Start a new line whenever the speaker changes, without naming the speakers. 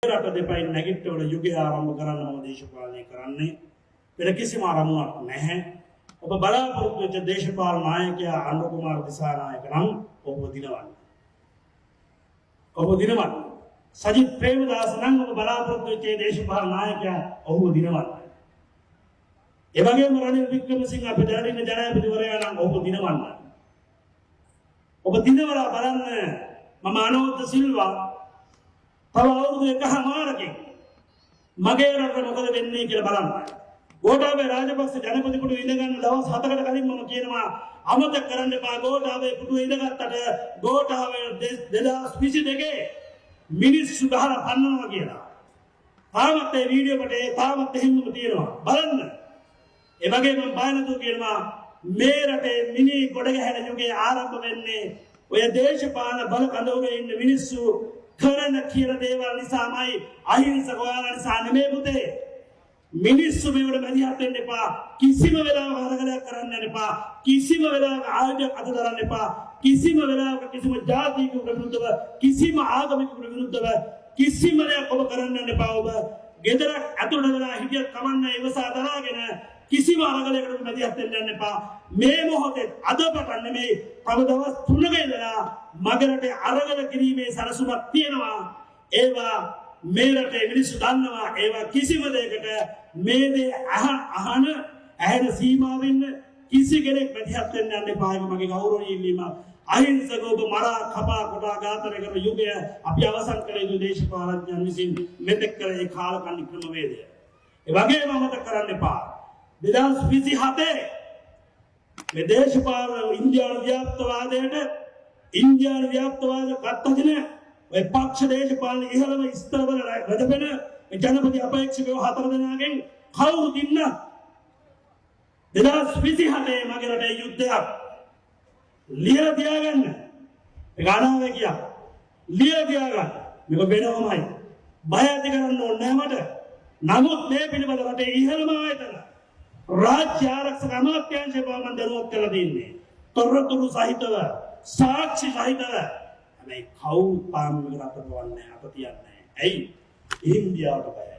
රට දෙපයින් නැගිටවල යුගය ආරම්භ කරන්න මම දේශපාලනය කරන්නේ වෙන කිසිම අරමුණක් නැහැ. ඔබ බලාපොරොත්තු වෙච්ච දේශපාලන නායකයා අනුර කුමාර දිසානායක නම් ඔබ දිනවන්න. ඔබ දිනවන්න. සජිත් ප්‍රේමදාස නම් ඔබ බලාපොරොත්තු වෙච්ච දේශපාලන නායකයා ඔබ දිනවන්න. ඒ වගේම රනිල් වික්‍රමසිංහ අපේ දැනට ජනාධිපතිවරයා නම් ඔබ දිනවන්න. ඔබ දිනවලා බලන්න මම අනෝත් සිල්වා තව අවුරුදු එකමාරකින් මගේ රට මොකද වෙන්නේ කියලා බලන්න. ගෝඨාභය රාජපක්ෂ ජනපති පුටුවේ ඉඳගන්න දවස් 7කට කලින් මම කියනවා අමතක කරන්න එපා ගෝඨාභය පුටුවේ ඉඳගත්තට ගෝඨාභය 2022 මිනිස්සු ගහලා පන්නනවා කියලා. තාමත් ඒ වීඩියෝ කොටේ තාමත් එහෙමම තියෙනවා. බලන්න. ඒ වගේම මම බයනතු කියනවා මේ රටේ මිනි ගොඩ ගැහෙන යුගයේ ආරම්භ වෙන්නේ ඔය දේශපාලන බල කඳවුරේ ඉන්න මිනිස්සු කරන කියන දේවල් නිසාමයි අහිංසක ඔයාලා නිසා නෙමෙයි පුතේ. මිනිස්සු මේවට මැදිහත් වෙන්න එපා. කිසිම වෙලාවක අරගලයක් කරන්න යන්න එපා. කිසිම වෙලාවක ආයුධයක් අත දරන්න එපා. කිසිම වෙලාවක කිසිම ජාතියකට විරුද්ධව කිසිම ආගමකට විරුද්ධව කිසිම දෙයක් ඔබ කරන්න යන්න එපා. ඔබ ගෙදරක් ඇතුළට වෙලා හිටියත් කමන්නේ ඉවසා දරාගෙන කිසිම අරගලයකට මැදිහත් වෙන්න යන්න එපා. මේ මොහොතේ අද පටන් නෙමෙයි තව දවස් 3ක ඉඳලා මගේ රටේ අරගල කිරීමේ සරසුමක් තියෙනවා. ඒවා මේ රටේ මිනිස්සු දන්නවා. ඒවා කිසිම දෙයකට මේ දේ අහන ඇහෙන සීමාවෙන්න කිසි කෙනෙක් මැදිහත් වෙන්න යන්න එපා. ඒක මගේ ගෞරවණීය ඉල්ලීම. අහිංසක ඔබ මරා කපා කොටා ඝාතනය කරන යුගය අපි අවසන් කළ යුතු දේශපාලඥයන් විසින් මෙතෙක් කළ ඒ කාලකන්ණි ක්‍රමවේදය. ඒ වගේම අමතක කරන්න එපා 2027 මේ දේශපාලන ඉන්දියානු ව්‍යාප්තවාදයට ඉන්දියානු ව්‍යාප්තවාද කත්තදින ඔය පක්ෂ දේශපාලන ඉහළම ස්ථරවල වැඩපෙන ජනපති අපේක්ෂකයෝ 4 දෙනාගෙන් කවුරුත් ඉන්න 2027 මගේ රටේ යුද්ධයක් ලියලා තියාගන්න. ඒක අනාවේ කියා ලියලා තියාගන්න. මේක වෙනවමයි. බය ඇති කරන්න ඕනේ නැහැ මට. නමුත් මේ පිළිබඳ රටේ ඉහළම ආයතන राज्य आरक्षक अमात्यांश मं दरुවක් කළා දෙන්නේ. තොරතුරු සහිතව සාක්ෂි සහිතව මේ කවුරු පාම් විතරක් කරවන්නේ අප තියන්නේ. ඇයි? ඉන්දියාවට බයයි.